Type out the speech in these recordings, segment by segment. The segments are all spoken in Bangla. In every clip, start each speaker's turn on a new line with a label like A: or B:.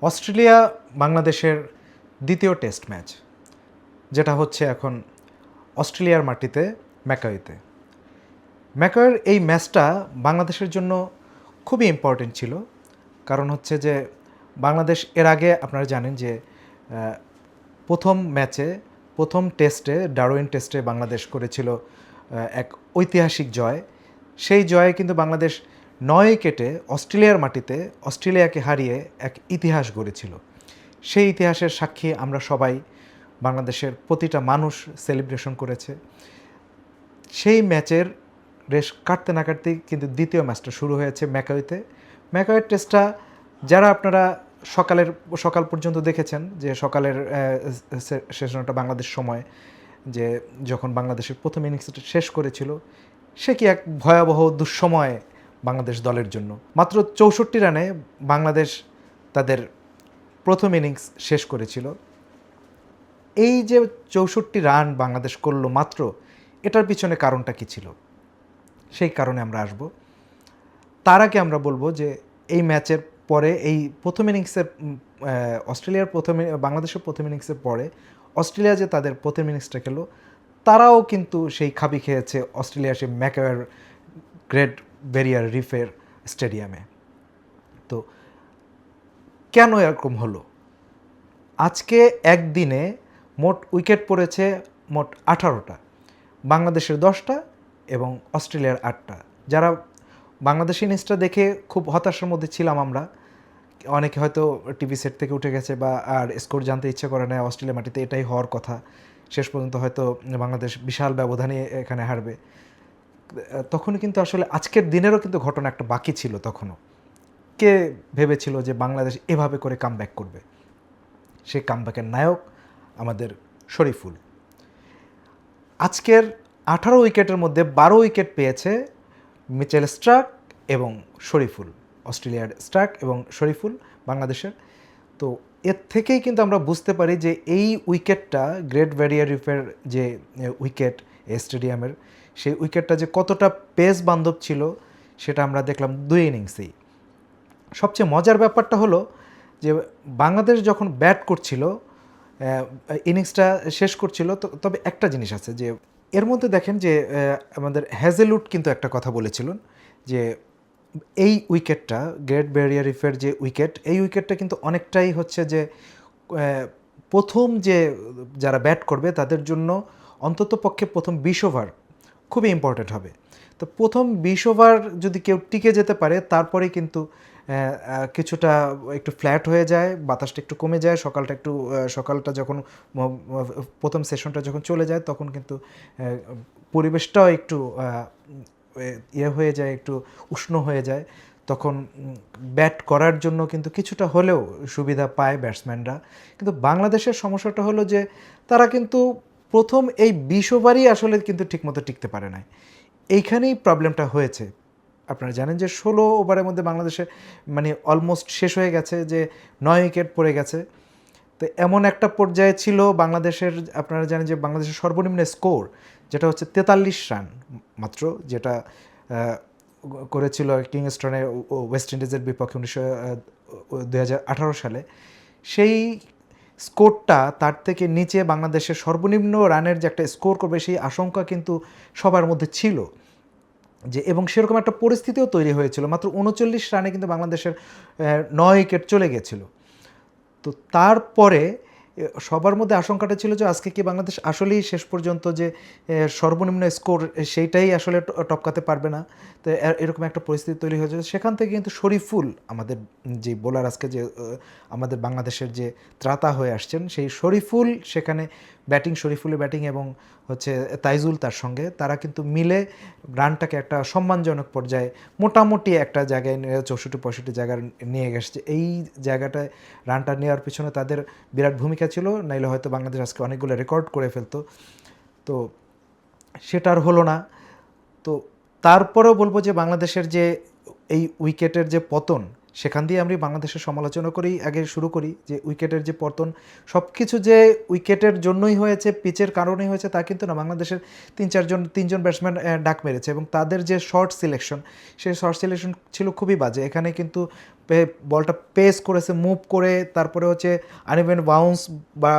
A: অস্ট্রেলিয়া বাংলাদেশের দ্বিতীয় টেস্ট ম্যাচ, যেটা হচ্ছে এখন অস্ট্রেলিয়ার মাটিতে ম্যাকাওয়েতে। ম্যাকাওয়ের এই ম্যাচটা বাংলাদেশের জন্য খুবই ইম্পর্টেন্ট ছিল, কারণ হচ্ছে যে বাংলাদেশ এর আগে আপনারা জানেন যে প্রথম ম্যাচে প্রথম টেস্টে ডারউইন টেস্টে বাংলাদেশ করেছিল এক ঐতিহাসিক জয়। সেই জয়ে কিন্তু বাংলাদেশ 9 উইকেটে অস্ট্রেলিয়ার মাটিতে অস্ট্রেলিয়াকে হারিয়ে এক ইতিহাস গড়েছিল। সেই ইতিহাসের সাক্ষী আমরা সবাই, বাংলাদেশের প্রতিটা মানুষ সেলিব্রেশন করেছে। সেই ম্যাচের রেশ কাটতে না কাটতেই কিন্তু দ্বিতীয় ম্যাচটা শুরু হয়েছে ম্যাকাওয়েতে। ম্যাকাওয়ের টেস্টটা যারা আপনারা সকাল পর্যন্ত দেখেছেন, যে সকালের সেশনটা বাংলাদেশ সময়, যে যখন বাংলাদেশের প্রথম ইনিংসটা শেষ করেছিল, সে কি এক ভয়াবহ দুঃসময় বাংলাদেশ দলের জন্য। মাত্র 64 রানে বাংলাদেশ তাদের প্রথম ইনিংস শেষ করেছিল। এই যে 64 রান বাংলাদেশ করলো মাত্র, এটার পিছনে কারণটা কী ছিল, সেই কারণে আমরা আসব। তার আগে আমরা বলবো যে এই ম্যাচের পরে, এই প্রথম ইনিংসের বাংলাদেশের প্রথম ইনিংসের পরে অস্ট্রেলিয়া যে তাদের প্রথম ইনিংসটা খেলো, তারাও কিন্তু সেই খাবি খেয়েছে অস্ট্রেলিয়ার সেই ম্যাকাওয়ের গ্রেট ব্যারিয়ার রিফের স্টেডিয়ামে। তো কেন এরকম হলো? আজকে একদিনে মোট উইকেট পড়েছে মোট 18টা, বাংলাদেশের 10টা এবং অস্ট্রেলিয়ার 8টা। যারা বাংলাদেশ ইনিংসটা দেখে খুব হতাশার মধ্যে ছিলাম আমরা, অনেকে হয়তো টিভি সেট থেকে উঠে গেছে বা আর স্কোর জানতে ইচ্ছে করে না, অস্ট্রেলিয়া মাটিতে এটাই হওয়ার কথা, শেষ পর্যন্ত হয়তো বাংলাদেশ বিশাল ব্যবধানে এখানে হারবে। তখনই কিন্তু আসলে আজকের দিনেরও কিন্তু ঘটনা একটা বাকি ছিল। তখনও কে ভেবেছিল যে বাংলাদেশ এভাবে করে কামব্যাক করবে? সেই কামব্যাকের নায়ক আমাদের শরীফুল। আজকের 18 উইকেটের মধ্যে 12 উইকেট পেয়েছে মিচেল স্টার্ক এবং শরীফুল, অস্ট্রেলিয়ার স্টার্ক এবং শরীফুল বাংলাদেশের। তো এর থেকেই কিন্তু আমরা বুঝতে পারি যে এই উইকেটটা, গ্রেট ব্যারিয়ার রিফের যে উইকেট স্টেডিয়ামের, সেই উইকেটটা যে কতটা পেস বান্ধব ছিল সেটা আমরা দেখলাম 2 ইনিংসেই। সবচেয়ে মজার ব্যাপারটা হলো যে বাংলাদেশ যখন ব্যাট করছিল, ইনিংসটা শেষ করছিল, তবে একটা জিনিস আছে যে এর মধ্যে দেখেন যে আমাদের হ্যাজেলউড কিন্তু একটা কথা বলেছিলেন যে এই উইকেটটা, গ্রেট ব্যারিয়ার রিফের যে উইকেট, এই উইকেটটা কিন্তু অনেকটাই হচ্ছে যে প্রথম যে যারা ব্যাট করবে তাদের জন্য অন্তত পক্ষে প্রথম 20 ওভার খুবই ইম্পর্ট্যান্ট হবে। তো প্রথম 20 ওভার যদি কেউ টিকে যেতে পারে, তারপরে কিন্তু কিছুটা একটু ফ্ল্যাট হয়ে যায়, বাতাসটা একটু কমে যায়, সকালটা যখন প্রথম সেশনটা যখন চলে যায়, তখন কিন্তু পরিবেশটাও একটু হয়ে যায়, একটু উষ্ণ হয়ে যায়। তখন ব্যাট করার জন্য কিন্তু কিছুটা হলেও সুবিধা পায় ব্যাটসম্যানরা। কিন্তু বাংলাদেশের সমস্যাটা হলো যে তারা কিন্তু প্রথম এই 20 ওভারই আসলে কিন্তু ঠিকমতো টিকতে পারে না। এইখানেই প্রবলেমটা হয়েছে। আপনারা জানেন যে 16 ওভারের মধ্যে বাংলাদেশের মানে অলমোস্ট শেষ হয়ে গেছে, যে 9 উইকেট পড়ে গেছে। তো এমন একটা পর্যায়ে ছিল বাংলাদেশের, আপনারা জানেন যে বাংলাদেশের সর্বনিম্ন স্কোর যেটা হচ্ছে 43 রান মাত্র, যেটা করেছিল কিংস্টনে ওয়েস্ট ইন্ডিজের বিপক্ষে 2018 সালে। সেই স্কোরটা, তার থেকে নিচে বাংলাদেশের সর্বনিম্ন রানের যে একটা স্কোর করবে, সেই আশঙ্কা কিন্তু সবার মধ্যে ছিল যে, এবং সেরকম একটা পরিস্থিতিও তৈরি হয়েছিল। মাত্র 39 রানে কিন্তু বাংলাদেশের 9 উইকেট চলে গেছিল। তো তারপরে সবার মধ্যে আশঙ্কাটা ছিল যে আজকে কি বাংলাদেশ আসলেই শেষ পর্যন্ত যে সর্বনিম্ন স্কোর সেইটাই আসলে টপকাতে পারবে না। তো এরকম একটা পরিস্থিতি তৈরি হয়েছে। সেখান থেকে কিন্তু শরীফুল, আমাদের যে বোলার আজকে যে আমাদের বাংলাদেশের যে ত্রাতা হয়ে আসছেন, সেই শরীফুল সেখানে শরীফুলের ব্যাটিং এবং হচ্ছে তাইজুল তার সঙ্গে, তারা কিন্তু মিলে রানটাকে একটা সম্মানজনক পর্যায়ে মোটামুটি একটা জায়গায় 64-65 জায়গায় নিয়ে গেছে। এই জায়গাটায় রানটা নেওয়ার পিছনে তাদের বিরাট ভূমিকা ছিল, নাইলে হয়তো বাংলাদেশ আজকে অনেকগুলো রেকর্ড করে ফেলতো। তো সেটা আর হলো না। তো তারপরেও বলবো যে বাংলাদেশের যে এই উইকেটের যে পতন, সেখান দিয়ে আমরা বাংলাদেশের সমালোচনা করেই আগে শুরু করি, যে উইকেটের যে পতন সব কিছু যে উইকেটের জন্যই হয়েছে, পিচের কারণেই হয়েছে তা কিন্তু না। বাংলাদেশের তিনজন ব্যাটসম্যান ডাক মেরেছে এবং তাদের যে শর্ট সিলেকশন, সেই শর্ট সিলেকশন ছিল খুবই বাজে। এখানে কিন্তু বলটা পেস করেছে, মুভ করে, তারপরে হচ্ছে আনইভেন বাউন্স বা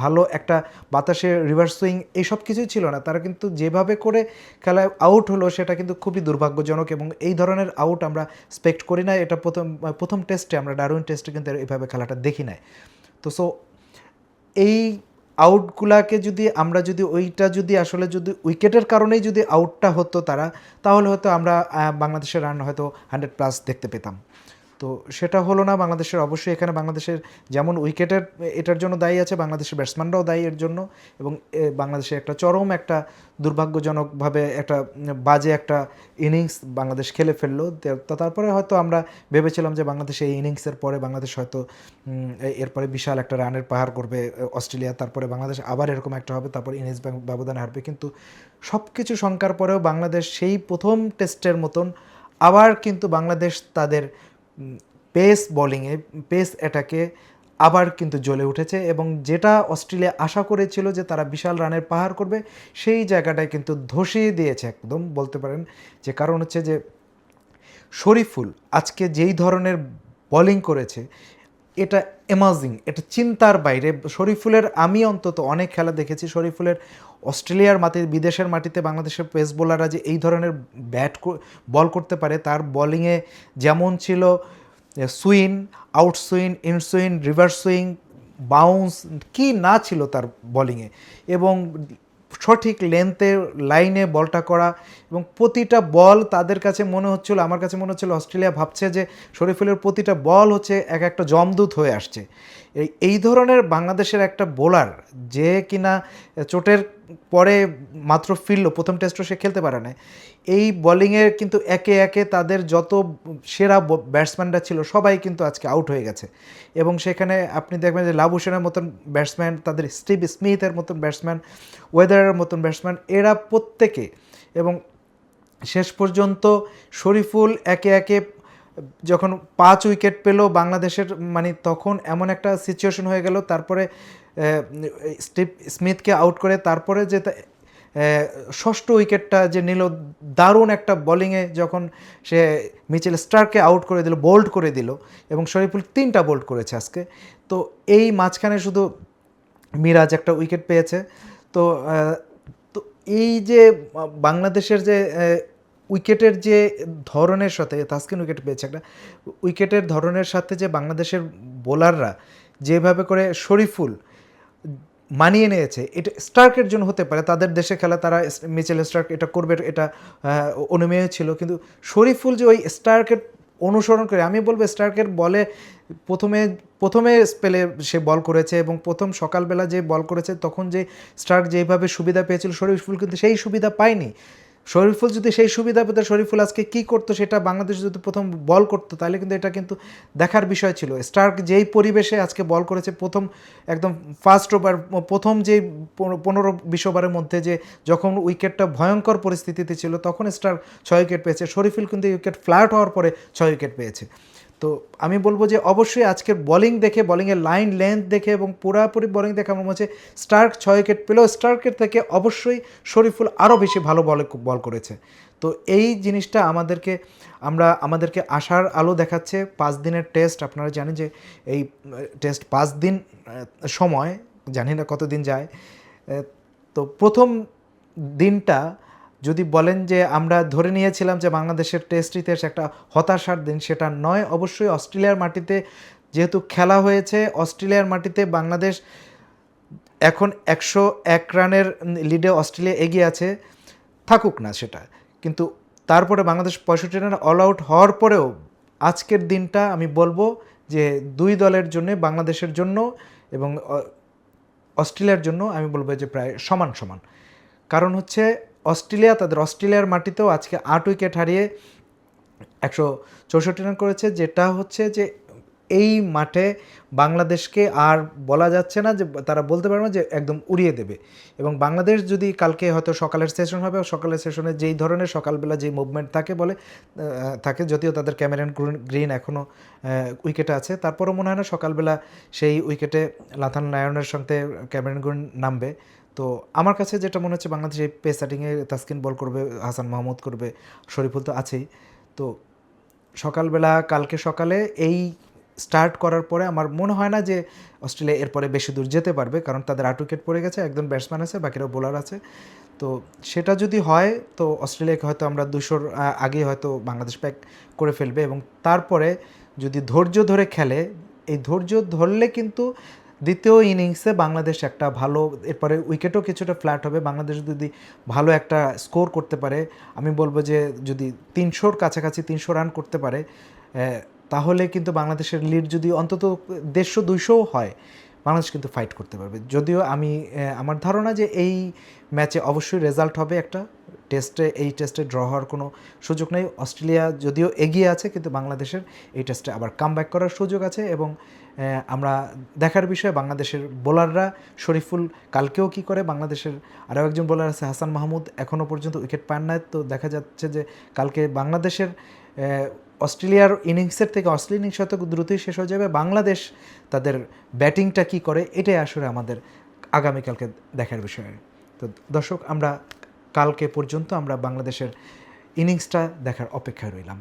A: ভালো একটা বাতাসে রিভার্স সুইং, এইসব কিছুই ছিল না। তারা কিন্তু যেভাবে করে খেলায় আউট হলো সেটা কিন্তু খুবই দুর্ভাগ্যজনক, এবং এই ধরনের আউট আমরা এক্সপেক্ট করি না। এটা প্রথম টেস্টে আমরা ডারউইন টেস্টে কিন্তু এইভাবে খেলাটা দেখি নাই। তো সো এই আউটগুলাকে যদি আমরা যদি ওইটা যদি আসলে যদি উইকেটের কারণেই যদি আউটটা হতো তারা, তাহলে হয়তো আমরা বাংলাদেশের রান হয়তো 100+ দেখতে পেতাম। তো সেটা হলো না বাংলাদেশের। অবশ্যই এখানে বাংলাদেশের যেমন উইকেটের এটার জন্য দায়ী আছে, বাংলাদেশের ব্যাটসম্যানরাও দায়ী এর জন্য, এবং বাংলাদেশে একটা চরম একটা দুর্ভাগ্যজনকভাবে একটা বাজে একটা ইনিংস বাংলাদেশ খেলে ফেললো। তারপরে হয়তো আমরা ভেবেছিলাম যে বাংলাদেশ এই ইনিংসের পরে বাংলাদেশ হয়তো এরপরে বিশাল একটা রানের পাহাড় করবে অস্ট্রেলিয়া, তারপরে বাংলাদেশ আবার এরকম একটা হবে, তারপর ইনিংস ব্যবধানে হারবে। কিন্তু সব কিছু শঙ্কার পরেও বাংলাদেশ সেই প্রথম টেস্টের মতন আবার কিন্তু বাংলাদেশ তাদের পেস বোলিংয়ে, পেস অ্যাটাকে আবার কিন্তু জ্বলে উঠেছে, এবং যেটা অস্ট্রেলিয়া আশা করেছিল যে তারা বিশাল রানের পাহাড় করবে, সেই জায়গাটায় কিন্তু ধসিয়ে দিয়েছে একদম বলতে পারেন। যে কারণ হচ্ছে যে শরীফুল আজকে যেই ধরনের বোলিং করেছে, এটা অ্যামাজিং, এটা চিন্তার বাইরে। শরীফুলের আমি অন্তত অনেক খেলা দেখেছি, শরীফুলের অস্ট্রেলিয়ার মাটিতে, বিদেশের মাটিতে বাংলাদেশের পেস বোলাররা যে এই ধরনের বল করতে পারে, তার বোলিংয়ে যেমন ছিল swing, out swing, in swing, reverse swing, bounce, কি না ছিল তার বোলিংয়ে, এবং সঠিক লেন্থে লাইনে বলটা করা, এবং প্রতিটা বল তাদের কাছে মনে হচ্ছিল, আমার কাছে মনে হচ্ছিল অস্ট্রেলিয়া ভাবছে যে শরীফুলের প্রতিটা বল হচ্ছে এক একটা জমদূত হয়ে আসছে। এই ধরনের বাংলাদেশের একটা বোলার, যে কিনা চোটের পরে মাত্র ফিরল, প্রথম টেস্টও সে খেলতে পারে না, এই বোলিংয়ের কিন্তু একে একে তাদের যত সেরা ব্যাটসম্যানরা ছিল সবাই কিন্তু আজকে আউট হয়ে গেছে। এবং সেখানে আপনি দেখবেন যে লাবুসেনের মতন ব্যাটসম্যান, তাদের স্টিভ স্মিথের মতন ব্যাটসম্যান, ওয়েদারের মতন ব্যাটসম্যান, এরা প্রত্যেকে, এবং শেষ পর্যন্ত শরীফুল একে একে যখন 5 উইকেট পেল বাংলাদেশের, মানে তখন এমন একটা সিচুয়েশন হয়ে গেল। তারপরে স্টিভ স্মিথকে আউট করে তারপরে যে ষষ্ঠ উইকেটটা যে নিল, দারুণ একটা বোলিংয়ে যখন সে মিচেল স্টার্ককে আউট করে দিল, বোল্ড করে দিল, এবং শরীফুল 3টা বোল্ড করেছে আজকে। তো এই মাঝখানে শুধু মিরাজ একটা উইকেট পেয়েছে। তো তো এই যে বাংলাদেশের যে উইকেটের যে ধরনের সাথে, তাসকিন উইকেট পেয়েছে একটা, উইকেটের ধরনের সাথে যে বাংলাদেশের বোলাররা যেভাবে করে শরীফুল মানিয়ে নিয়েছে, এটা স্টার্কের জন্য হতে পারে, তাদের দেশে খেলা, তারা মিচেল স্টার্ক এটা করবে, এটা অনুমেয় ছিল। কিন্তু শরীফুল যে ওই স্টার্কের অনুসরণ করে, আমি বলবো স্টার্কের বলে প্রথমে স্পেলে সে বল করেছে, এবং প্রথম সকালবেলা যে বল করেছে তখন যে স্টার্ক যেভাবে সুবিধা পেয়েছিল, শরীফুল কিন্তু সেই সুবিধা পায়নি। শরীফুল যদি সেই সুবিধা পেত, শরীফুল আজকে কী করতো, সেটা বাংলাদেশ যদি প্রথম বল করতো তাহলে কিন্তু এটা কিন্তু দেখার বিষয় ছিল। স্টার্ক যেই পরিবেশে আজকে বল করেছে, প্রথম একদম ফার্স্ট ওভার, প্রথম যেই 15-20 ওভারের মধ্যে যে যখন উইকেটটা ভয়ঙ্কর পরিস্থিতিতে ছিল, তখন স্টার্ক 6 উইকেট পেয়েছে। শরীফুল কিন্তু উইকেট ফ্ল্যাট হওয়ার পরে 6 উইকেট পেয়েছে। তো আমি বলবো যে অবশ্যই আজকের বোলিং দেখে, বোলিংয়ের লাইন লেন্থ দেখে এবং পুরাপুরি বোলিং দেখে আমার মনে হচ্ছে স্টার্ক 6 উইকেট পেলেও স্টার্কের থেকে অবশ্যই শরীফুল আরও বেশি ভালো বল করেছে। তো এই জিনিসটা আমাদেরকে আশার আলো দেখাচ্ছে। 5 দিনের টেস্ট, আপনারা জানেন যে এই টেস্ট 5 দিন সময়, জানি না কতদিন যায়। তো প্রথম দিনটা যদি বলেন যে আমরা ধরে নিয়েছিলাম যে বাংলাদেশের টেস্ট ইতিহাস একটা হতাশার দিন, সেটা নয়। অবশ্যই অস্ট্রেলিয়ার মাটিতে যেহেতু খেলা হয়েছে, অস্ট্রেলিয়ার মাটিতে বাংলাদেশ এখন 101 রানের লিডে অস্ট্রেলিয়া এগিয়ে আছে, থাকুক না সেটা, কিন্তু তারপরে বাংলাদেশ 65 রানে অল আউট হওয়ার পরেও আজকের দিনটা আমি বলবো যে দুই দলের জন্য, বাংলাদেশের জন্য এবং অস্ট্রেলিয়ার জন্য আমি বলবো যে প্রায় সমান সমান। কারণ হচ্ছে অস্ট্রেলিয়ার মাটিতেও আজকে 8 উইকেট হারিয়ে 164 রান করেছে, যেটা হচ্ছে যে এই মাঠে বাংলাদেশকে আর বলা যাচ্ছে না যে, তারা বলতে পারবে না যে একদম উড়িয়ে দেবে। এবং বাংলাদেশ যদি কালকে হয়তো সকালের সেশন হবে, সকালের সেশনে যেই ধরনের সকালবেলা যেই মুভমেন্ট থাকে, যদিও তাদের ক্যামেরন গ্রিন এখনও উইকেটে আছে, তারপরও মনে হয় না সকালবেলা সেই উইকেটে লাথান নারায়ণের সঙ্গে ক্যামেরন গ্রিন নামবে। তো আমার কাছে যেটা মনে হচ্ছে, বাংলাদেশ এই পেস সেটিংয়ে তাসকিন বল করবে, হাসান মাহমুদ করবে, শরীফুল তো আছেই। তো সকালবেলা কালকে সকালে এই স্টার্ট করার পরে আমার মনে হয় না যে অস্ট্রেলিয়া এরপরে বেশি দূর যেতে পারবে, কারণ তাদের 8 উইকেট পড়ে গেছে, একজন ব্যাটসম্যান আছে, বাকিরা বোলার আছে। তো সেটা যদি হয় তো অস্ট্রেলিয়াকে হয়তো আমরা 200-র আগেই হয়তো বাংলাদেশ প্যাক করে ফেলবে, এবং তারপরে যদি ধৈর্য ধরে খেলে, এই ধৈর্য ধরলে কিন্তু দ্বিতীয় ইনিংসে বাংলাদেশ একটা ভালো, এরপরে উইকেটও কিছুটা ফ্ল্যাট হবে, বাংলাদেশ যদি ভালো একটা স্কোর করতে পারে, আমি বলবো যে যদি 300-র কাছাকাছি 300 রান করতে পারে, তাহলে কিন্তু বাংলাদেশের লিড যদি অন্তত 150-200 হয়, বাংলাদেশ কিন্তু ফাইট করতে পারবে। যদিও আমি আমার ধারণা যে এই ম্যাচে অবশ্যই রেজাল্ট হবে একটা টেস্টে, এই টেস্টে ড্র হওয়ার কোনো সুযোগ নেই। অস্ট্রেলিয়া যদিও এগিয়ে আছে, কিন্তু বাংলাদেশের এই টেস্টে আবার কামব্যাক করার সুযোগ আছে, এবং আমরা দেখার বিষয় বাংলাদেশের বোলাররা, শরীফুল কালকেও কি করে, বাংলাদেশের আরও একজন বোলার আছে হাসান মাহমুদ, এখনও পর্যন্ত উইকেট পান না। তো দেখা যাচ্ছে যে কালকে বাংলাদেশের অস্ট্রেলিয়ার ইনিংসের থেকে অস্ট্রেলিয়ার ইনিংস হয়তো দ্রুতই শেষ হয়ে যাবে, বাংলাদেশ তাদের ব্যাটিংটা কি করে এটাই আসলে আমাদের আগামীকালকে দেখার বিষয়। তো দর্শক, আমরা কালকে পর্যন্ত আমরা বাংলাদেশের ইনিংসটা দেখার অপেক্ষায় রইলাম।